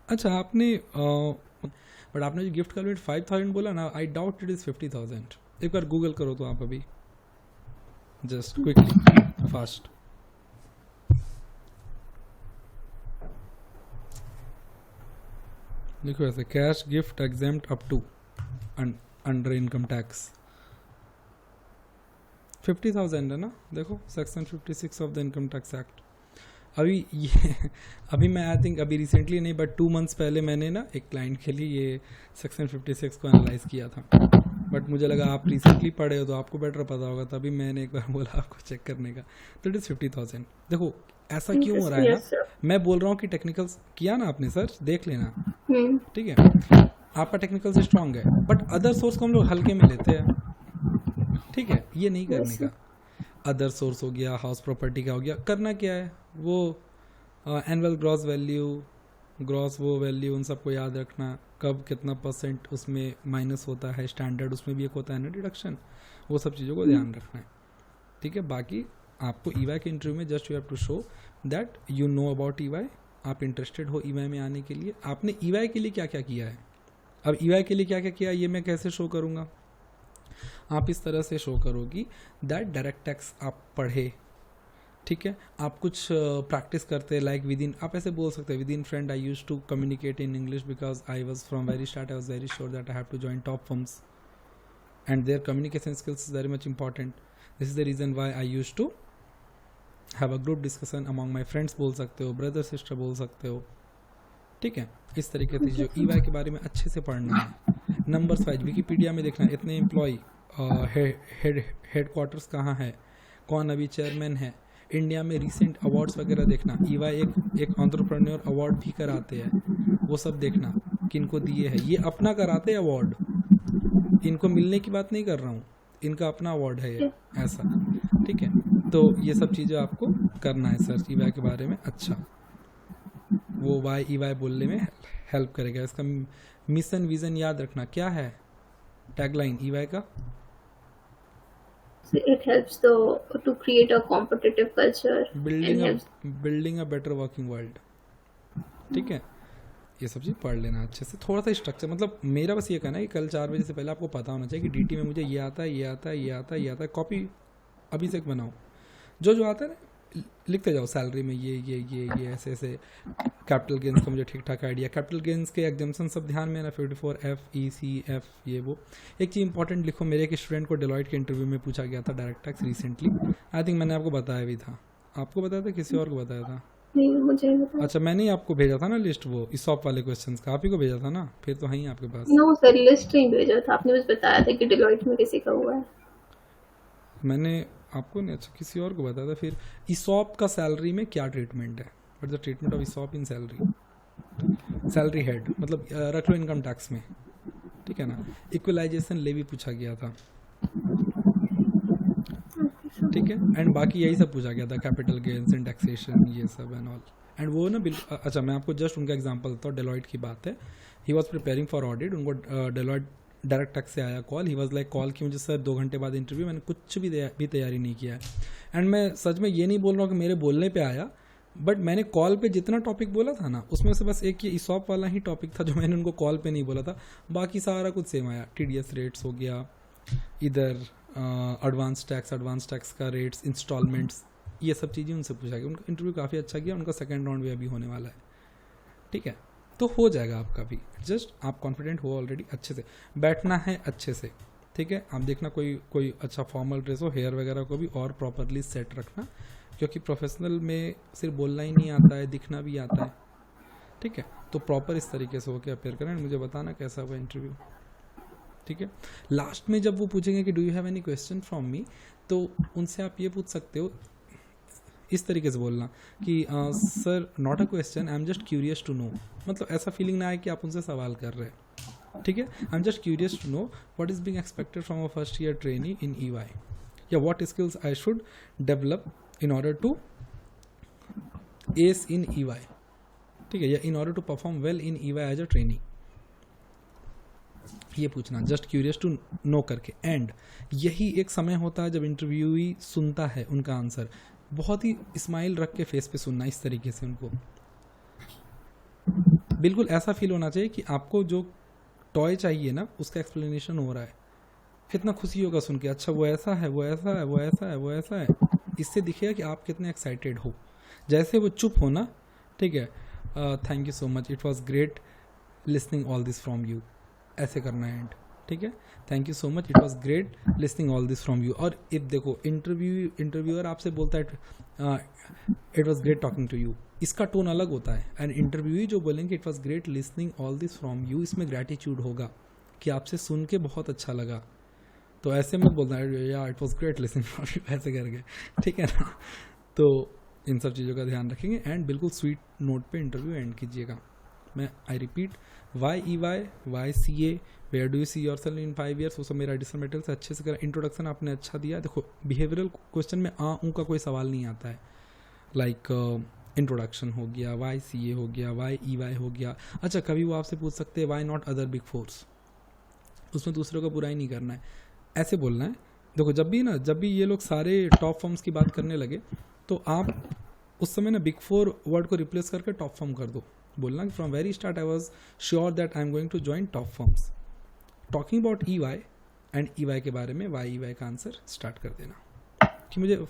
अच्छा आपने बट आपने जो गिफ्ट का लिमिट 5,000 बोला ना, आई डाउट इट इज 50,000। एक बार गूगल करो तो आप अभी, जस्ट क्विकली फास्ट। देखो ऐसे, cash gift exempt up to under income tax 50,000 है ना। देखो section 56 of the income tax act. अभी मैं आई थिंक अभी रिसेंटली नहीं बट 2 मंथ्स पहले मैंने ना एक क्लाइंट के लिए ये सेक्शन 56 को एनालाइज किया था, बट मुझे लगा आप रिसेंटली पढ़े हो तो आपको बेटर पता होगा, तभी मैंने एक बार बोला आपको चेक करने का। तो इट इज़ 50,000। देखो ऐसा क्यों हो रहा है Yes, ना, sir. मैं बोल रहा हूँ कि टेक्निकल्स किया ना आपने सर, देख लेना। ठीक है, आपका टेक्निकल से स्ट्रांग है, बट अदर सोर्स को हम लोग हल्के में लेते हैं। ठीक है, ये नहीं करने Yes, का। अदर सोर्स हो गया, हाउस प्रॉपर्टी का हो गया, करना क्या है वो एनुअल ग्रॉस वैल्यू, ग्रॉस वो वैल्यू, उन सबको याद रखना, कब कितना परसेंट उसमें माइनस होता है, स्टैंडर्ड उसमें भी एक होता है ना डिडक्शन, वो सब चीज़ों को ध्यान रखना है। ठीक है, बाकी आपको ईवाई के इंटरव्यू में just you have to show that you know about EY, आप इंटरेस्टेड हो ईवाई में आने के लिए। आपने ईवाई के लिए क्या क्या किया है, अब ईवाई के लिए क्या क्या किया ये मैं कैसे शो करूँगा। आप इस तरह से शो करोगी दैट डायरेक्ट टैक्स आप पढ़े। ठीक है, आप कुछ प्रैक्टिस करते लाइक विद इन, आप ऐसे बोल सकते हैं with in friend I use to communicate in English because I was from very start I was very sure that I have to join top firms and their communication skills is very much important. This is the reason why I use to have a group discussion among my friends बोल सकते हो, brother sister बोल सकते हो। ठीक है, इस तरीके से जो ईवाई के बारे में अच्छे से पढ़ना है। नंबर्स वाइज विकीपीडिया में देखना इतने एम्प्लॉय, हेड क्वार्टर्स कहाँ है, कौन अभी चेयरमैन है, इंडिया में रिसेंट अवार्ड्स वगैरह देखना। ईवाई एक एंटरप्रेन्योर अवार्ड भी कराते हैं, वो सब देखना किनको दिए हैं, ये अपना कराते हैं अवार्ड, इनको मिलने की बात नहीं कर रहा हूँ, इनका अपना अवार्ड है ये ऐसा। ठीक है, तो ये सब चीज़ें आपको करना है सर ईवाई के बारे में। अच्छा, वो वाई ईवाई बोलने में हेल्प करेगा। इसका मिशन विजन याद रखना, क्या है टैगलाइन ईवाई का? So it helps to create a competitive culture and helps. Building a better working world. ठीक है, ये सब चीज़ पढ़ लेना अच्छे से, थोड़ा सा स्ट्रक्चर। मतलब मेरा बस ये कहना है कि कल 4 बजे से पहले आपको पता होना चाहिए कि डीटी में मुझे ये आता है, ये आता है, ये आता है, ये आता है। कॉपी अभी से बनाओ, जो आता है ना लिखते जाओ। सैलरी में ये ऐसे ऐसे। कैपिटल गेंस का मुझे ठीक ठाक आइडिया, कैपिटल गेंस के एग्जाम्सन सब ध्यान में ना, 54F ECF ये वो। एक चीज़ इंपॉर्टेंट लिखो, मेरे एक स्टूडेंट को डेलॉइट के इंटरव्यू में पूछा गया था direct tax recently, I think मैंने आपको बताया भी था। आपको बताया था किसी और को बताया था? नहीं, मुझे नहीं पता। अच्छा, मैंने ही आपको भेजा था ना लिस्ट, वो इसॉप वाले क्वेश्चंस का आप ही को भेजा था ना, फिर तो है ही आपके पास। नो सर, लिस्ट नहीं भेजा था आपने, बस बताया था कि डिलॉइट में किसी का हुआ है। मैंने आपको नहीं, अच्छा किसी और को बताया था। फिर इसॉप का सैलरी में क्या ट्रीटमेंट है, but the treatment of ESOP in salary, salary head मतलब रख लो इनकम टैक्स में। ठीक है ना। इक्वलाइजेशन लेवी पूछा गया था, ठीक है, एंड बाकी यही सब पूछा गया था, कैपिटल गेन्स एंड टैक्सेशन, ये सब एंड ऑल। एंड वो ना बिल्कुल अच्छा, मैं आपको जस्ट उनका एग्जांपल देता हूँ। डेलॉइट की बात है, he was preparing for audit, उनको डेलॉइट डायरेक्ट टैक्स से आया call. He was like call की मुझे सर 2 घंटे बाद इंटरव्यू, मैंने कुछ भी तैयारी नहीं किया है। एंड मैं सच में ये नहीं बोल रहा हूँ कि मेरे बोलने पे आया, बट मैंने कॉल पे जितना टॉपिक बोला था ना, उसमें से बस एक ये ईसॉप वाला ही टॉपिक था जो मैंने उनको कॉल पे नहीं बोला था, बाकी सारा कुछ सेम आया। TDS रेट्स हो गया, इधर एडवांस टैक्स का रेट्स, इंस्टॉलमेंट्स, ये सब चीज़ें उनसे पूछा गया। उनका इंटरव्यू काफ़ी अच्छा गया, उनका सेकंड राउंड भी अभी होने वाला है, ठीक है। तो हो जाएगा आपका भी, जस्ट आप कॉन्फिडेंट हो ऑलरेडी, अच्छे से बैठना है अच्छे से, ठीक है। आप देखना कोई अच्छा फॉर्मल ड्रेस हो, हेयर वगैरह को भी और प्रॉपरली सेट रखना, क्योंकि प्रोफेशनल में सिर्फ बोलना ही नहीं आता है, दिखना भी आता है, ठीक है। तो प्रॉपर इस तरीके से होकर अपेयर करें, मुझे बताना कैसा हुआ इंटरव्यू, ठीक है। लास्ट में जब वो पूछेंगे कि do you have any question from me, तो उनसे आप ये पूछ सकते हो, इस तरीके से बोलना कि sir not a question, I am just curious to know, मतलब ऐसा फीलिंग ना आए कि आप उनसे सवाल कर रहे हैं, ठीक है। I am just curious to know what is being expected from a first year trainee in EY, या what skills I should develop in order to ace in EY, ठीक है, या in order to perform well in EY as a trainee, ये पूछना just curious to know करके। And यही एक समय होता है जब इंटरव्यूई सुनता है उनका आंसर, बहुत ही स्माइल रख के फेस पे सुनना, इस तरीके से उनको बिल्कुल ऐसा फील होना चाहिए कि आपको जो टॉय चाहिए ना उसका एक्सप्लेनेशन हो रहा है, कितना खुशी होगा सुन के, अच्छा वो ऐसा है, वो ऐसा है, वो ऐसा है, वो ऐसा है। इससे दिखेगा कि आप कितने एक्साइटेड हो। जैसे वो चुप हो ना, ठीक है, thank you so much, it was great listening all this from you, ऐसे करना है एंड, ठीक है, thank you so much, it was great listening all this from you. और इफ देखो इंटरव्यूअर आपसे बोलता है it was great talking to you, इसका टोन अलग होता है। एंड इंटरव्यूई जो बोलेंगे it was great listening all this from you, इसमें ग्रेटिट्यूड होगा कि आपसे सुन के बहुत अच्छा लगा। तो ऐसे में बोलना है यार it was great listening from you, ऐसे करके, ठीक है ना। तो इन सब चीज़ों का ध्यान रखेंगे एंड बिल्कुल स्वीट नोट पे इंटरव्यू एंड कीजिएगा। मैं I repeat, why EY, why CA, where do you see योर सेल्फ इन 5 years, वो सब मेरा एडिशनल मटेरियल से अच्छे से करा। इंट्रोडक्शन आपने अच्छा दिया। देखो बिहेवियरल क्वेश्चन में का कोई सवाल नहीं आता है, लाइक इंट्रोडक्शन हो गया, वाई CA हो गया, वाई EY हो गया। अच्छा कभी वो आपसे पूछ सकते हैं why not other big fours, उसमें दूसरों का बुराई नहीं करना है, ऐसे बोलना है। देखो जब भी ये लोग सारे टॉप फर्म्स की बात करने लगे तो आप उस समय ना बिग 4 वर्ड को रिप्लेस करके टॉप फर्म कर दो। बोलना कि from very start I was sure that I am going to join top firms. Talking about EY and EY के बारे में वाई EY का आंसर स्टार्ट कर देना कि मुझे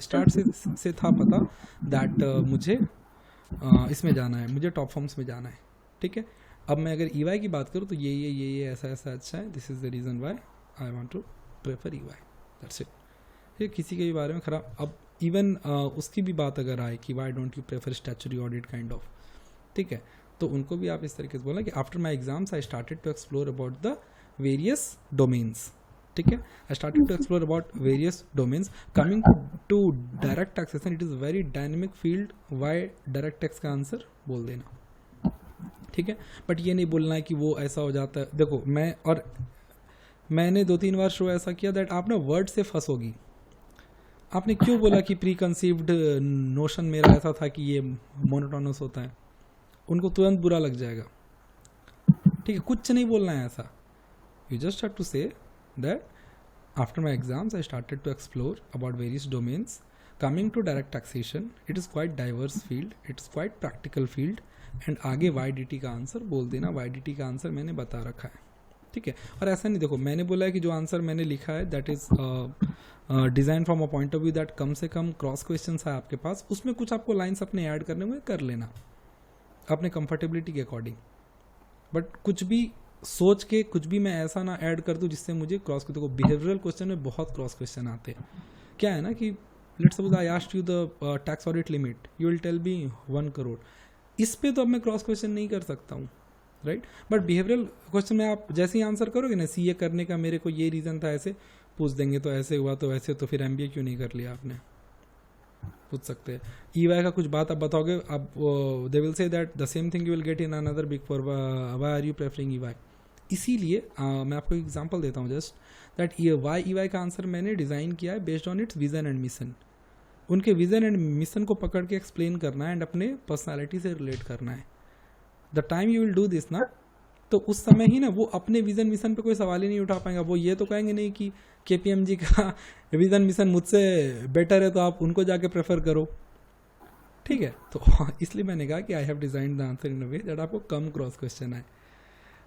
स्टार्ट से था पता दैट मुझे इसमें जाना है, मुझे टॉप फर्म्स में जाना है, ठीक है। अब मैं अगर EY की बात करूँ तो ये ऐसा अच्छा है, this is the reason why I want to prefer EY, that's it. ये किसी के भी बारे में खराब, अब इवन उसकी भी बात अगर आए कि why don't you prefer statutory audit kind of, ठीक है, तो उनको भी आप इस तरीके से बोला कि after my exams I started to explore about the various domains, ठीक है, I started to explore about various domains. Coming to direct taxation, it is very dynamic field, why direct tax का आंसर बोल देना, ठीक है। But ये नहीं बोलना है कि वो ऐसा हो जाता है। देखो मैंने 2-3 बार शो ऐसा किया दैट आप ना वर्ड से फंसोगी। आपने क्यों बोला कि प्री कंसीव्ड नोशन मेरा ऐसा था कि ये मोनोटोनस होता है, उनको तुरंत बुरा लग जाएगा, ठीक है। कुछ नहीं बोलना है ऐसा, you just have to say that after my exams I started to explore about various domains. Coming to direct taxation, it is quite diverse field, it is quite practical field. And आगे YDT का answer बोल देना, YDT का answer मैंने बता रखा है, ठीक है। और ऐसा नहीं, देखो मैंने बोला है कि जो आंसर मैंने लिखा है that is design from a point of view that come से कम क्रॉस क्वेश्चन है आपके पास, उसमें कुछ आपको लाइन्स अपने ऐड करने में कर लेना अपने कंफर्टेबिलिटी के अकॉर्डिंग। बट कुछ भी सोच के कुछ भी मैं ऐसा ना ऐड कर दूं जिससे मुझे क्रॉस, देखो बिहेवियरल क्वेश्चन में बहुत क्रॉस क्वेश्चन आते हैं। क्या है ना कि let's suppose I asked you the tax audit limit, you will tell me 1 crore. इस पे तो अब मैं क्रॉस क्वेश्चन नहीं कर सकता हूँ, राइट। बट बिहेवियरल क्वेश्चन में आप जैसे ही आंसर करोगे ना, CA करने का मेरे को ये रीज़न था, ऐसे पूछ देंगे तो ऐसे हुआ तो ऐसे, तो फिर MBA क्यों नहीं कर लिया आपने, पूछ सकते हैं। EY का कुछ बात आप बताओगे, अब they will say that the same thing you will get in another big 4, why are you preferring EY, इसीलिए मैं आपको एग्जांपल देता हूँ जस्ट दैट ये वाई ई वाई का आंसर मैंने डिज़ाइन किया है based on its vision and mission. उनके विजन एंड मिशन को पकड़ के एक्सप्लेन करना है एंड अपने पर्सनालिटी से रिलेट करना है. The time you will do this ना, तो उस समय ही ना वो अपने विजन मिशन पे कोई सवाल ही नहीं उठा पाएंगे. वो ये तो कहेंगे नहीं कि KPMG का विजन मिशन मुझसे बेटर है तो आप उनको जाके प्रेफर करो. ठीक है, तो इसलिए मैंने कहा कि I have design the answer in a way that आपको कम क्रॉस क्वेश्चन आए.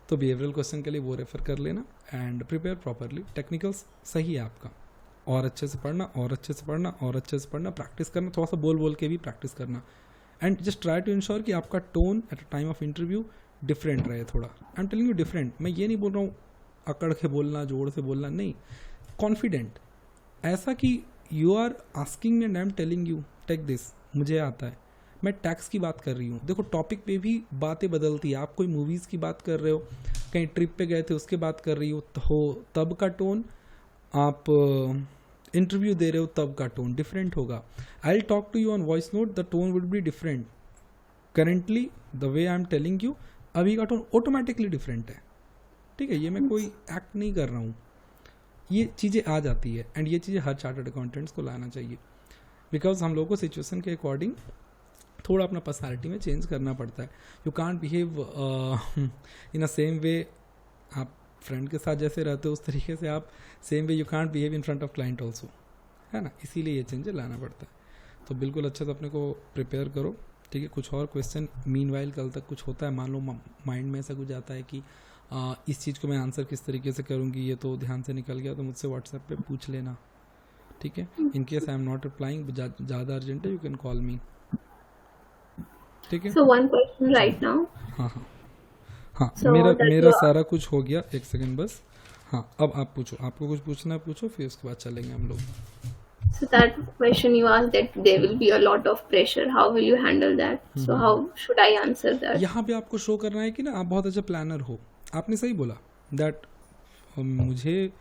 तो बिहेवियरल क्वेश्चन के लिए वो रेफर कर लेना एंड प्रिपेयर प्रॉपरली. टेक्निकल्स सही है आपका, और अच्छे से पढ़ना और अच्छे से पढ़ना और अच्छे से पढ़ना, प्रैक्टिस करना, थोड़ा सा बोल बोल के भी प्रैक्टिस करना and just try to ensure कि आपका tone at a time of interview different रहे थोड़ा. I am telling you different. मैं ये नहीं बोल रहा हूँ अकड़ के बोलना, जोर से बोलना, नहीं, कॉन्फिडेंट, ऐसा कि you are asking me and I am telling you take this. मुझे आता है, मैं टैक्स की बात कर रही हूँ. देखो टॉपिक पे भी बातें बदलती है. आप कोई मूवीज़ की बात कर रहे हो, कहीं ट्रिप पे गए थे उसके बात कर रही हो तो तब का टोन, आप इंटरव्यू दे रहे हो तब का टोन डिफरेंट होगा. I will talk to you on voice note, the tone would be different. Currently the way I am telling you, अभी का टोन ऑटोमेटिकली डिफरेंट है. ठीक है, ये मैं कोई एक्ट नहीं कर रहा हूँ, ये चीज़ें आ जाती है एंड ये चीज़ें हर चार्टर्ड अकाउंटेंट्स को लाना चाहिए. बिकॉज हम लोगों को सिचुएशन के अकॉर्डिंग थोड़ा अपना पर्सनैलिटी में चेंज करना पड़ता है. You can't behave in a same way. आप फ्रेंड के साथ जैसे रहते हो उस तरीके से आप same way you can't behave in front of client also, है ना. इसीलिए ये चेंजेस लाना पड़ता है. तो बिल्कुल अच्छे से अपने को प्रिपेयर करो. ठीक है, कुछ और क्वेश्चन मीनवाइल कल तक कुछ होता है, मान लो माइंड में ऐसा कुछ आता है कि इस चीज़ को मैं आंसर किस तरीके से करूँगी, ये तो ध्यान से निकल गया, तो मुझसे व्हाट्सएप पे पूछ लेना. ठीक है, in case I am not replying, ज़्यादा अर्जेंट है, यू कैन कॉल मी. ठीक है. So one question right now. हाँ हाँ हाँ, So that मेरा you- सारा कुछ हो गया. एक सेकंड बस. हाँ, अब आप पूछो, आपको कुछ पूछना है पूछो, फिर उसके बाद चलेंगे हम लोग. So that question you asked, that there will be a lot of pressure. How will you handle that? So how should I answer that? यहाँ पे आपको शो करना है कि ना आप बहुत अच्छा प्लानर हो. आपने सही बोला दैट मुझे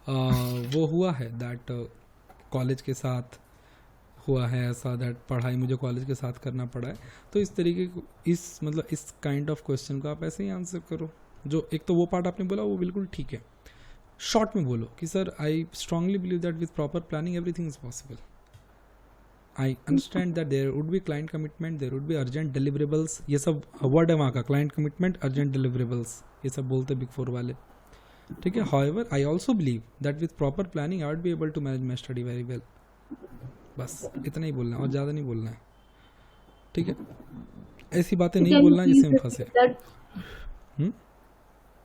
वो हुआ है दैट कॉलेज के साथ हुआ है ऐसा, दैट पढ़ाई मुझे कॉलेज के साथ करना पड़ा है. तो इस तरीके को इस काइंड ऑफ क्वेश्चन को आप ऐसे ही आंसर करो. जो एक तो वो पार्ट आपने बोला वो बिल्कुल ठीक है. शॉर्ट में बोलो कि sir I strongly believe that with proper planning everything is possible. I understand that there would be client commitment, there would be urgent deliverables. ये सब वर्ड है वहाँ का, क्लाइंट कमिटमेंट, अर्जेंट डिलीवरेबल्स, ये सब बोलते बिग फोर वाले. ठीक है. However I also believe that with proper planning I would be able to manage my study very well. बस इतना ही बोलना है और ज़्यादा नहीं बोलना है. ठीक है, ऐसी बातें नहीं Can you बोलना है जिससे हम please फंसे. repeat that? Hmm.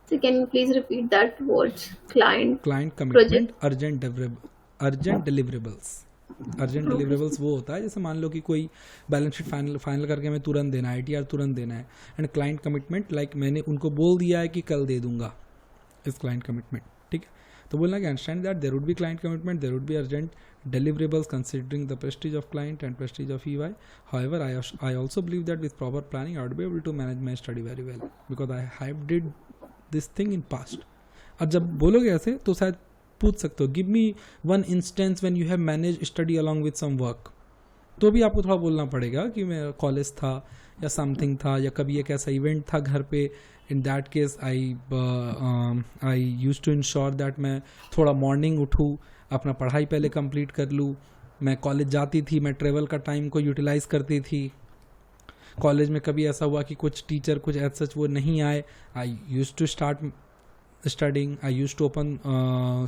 So can you please repeat that words? Client. Client commitment, urgent deliverables. Urgent deliverables वो होता है जैसे मान लो कि कोई बैलेंस शीट फाइनल करके हमें तुरंत देना है, ITR तुरंत देना है. एंड क्लाइंट कमिटमेंट लाइक मैंने उनको बोल दिया है कि कल दे दूंगा, इस क्लाइंट कमिटमेंट. ठीक है, तो बोलना कि understand that there would be client commitment, there would be urgent deliverables considering the prestige of client and prestige of EY. However, I also believe that with proper planning I would be able to manage my study very well because I have did this thing in past. और जब बोलोगे ऐसे तो शायद पूछ सकते हो give me one instance when you have manage study along with some work. तो भी आपको थोड़ा बोलना पड़ेगा कि मैं कॉलेज था या समथिंग था या कभी एक ऐसा इवेंट था घर पे. In that case I use to ensure that मैं थोड़ा मॉर्निंग उठूँ, अपना पढ़ाई पहले कंप्लीट कर लूँ. मैं कॉलेज जाती थी, मैं ट्रेवल का टाइम को यूटिलाइज करती थी. कॉलेज में कभी ऐसा हुआ कि कुछ टीचर कुछ एज सच वो नहीं आए, I use to start studying, I use to open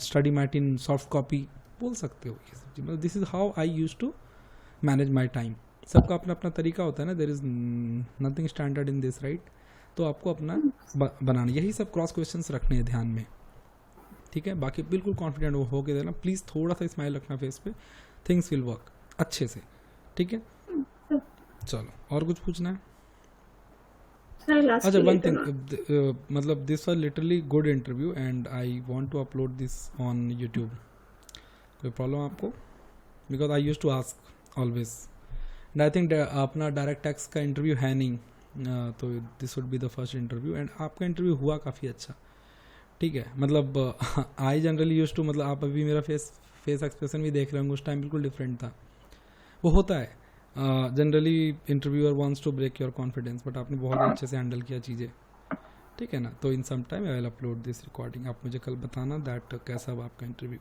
study mat in soft copy. बोल सकते हो ये सब चीज़. मतलब this is how I use to manage my time. सबका अपना अपना तरीका होता है ना, there is nothing standard in this, right. तो आपको अपना बनाना, यही सब क्रॉस क्वेश्चंस रखने हैं ध्यान में. ठीक है, बाकी बिल्कुल कॉन्फिडेंट हो के देना. प्लीज़ थोड़ा सा स्माइल रखना फेस पे, थिंग्स विल वर्क अच्छे से. ठीक है, चलो और कुछ पूछना है. अच्छा, वन थिंग, मतलब this was literally good interview and I want to upload this on YouTube. कोई प्रॉब्लम आपको? Because I use to ask always and I think अपना डायरेक्ट टैक्स का इंटरव्यू है नहीं, तो this would be the first interview. And आपका interview हुआ काफ़ी अच्छा. ठीक है, मतलब आई जनरली यूज टू, मतलब आप अभी मेरा फेस एक्सप्रेशन भी देख रहे होंगे, उस टाइम बिल्कुल डिफरेंट था. वो होता है generally, interviewer wants to break your confidence, but आपने बहुत अच्छे से हैंडल किया चीज़ें. ठीक है ना. तो in some time I will upload this recording. आप मुझे कल बताना दैट कैसा हुआ आपका इंटरव्यू.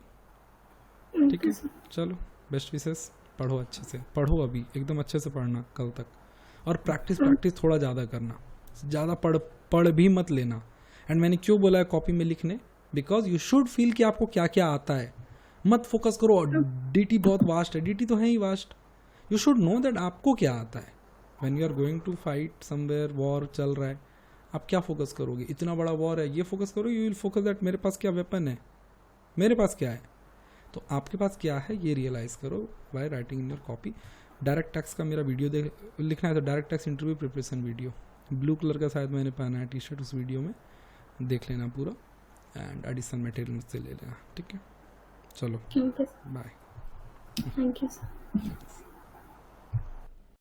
ठीक ओके है, सर. चलो बेस्ट विशेस. पढ़ो अच्छे से, पढ़ो अभी एकदम अच्छे से पढ़ना कल तक. और प्रैक्टिस थोड़ा ज़्यादा करना. ज़्यादा पढ़ भी मत लेना. एंड मैंने क्यों बोला है कॉपी में लिखने, बिकॉज यू शुड फील कि आपको क्या क्या आता है. मत फोकस करो डीटी बहुत वास्ट है, डीटी तो है ही vast. You should know that आपको क्या आता है. When you are going to fight somewhere, war चल रहा है, आप क्या फोकस करोगे. इतना बड़ा वॉर है, ये फोकस करो. यू विल फोकस दैट मेरे पास क्या वेपन है, मेरे पास क्या है. तो आपके पास क्या है ये रियलाइज करो by writing in your copy. Direct tax का मेरा वीडियो लिखना है तो direct tax interview preparation video, blue colour का शायद मैंने पहना है टी शर्ट, उस वीडियो में देख लेना पूरा. एंड एडिशनल मटेरियल मुझसे ले लेना. ठीक है, चलो ठीक है. बाय. Thank you sir.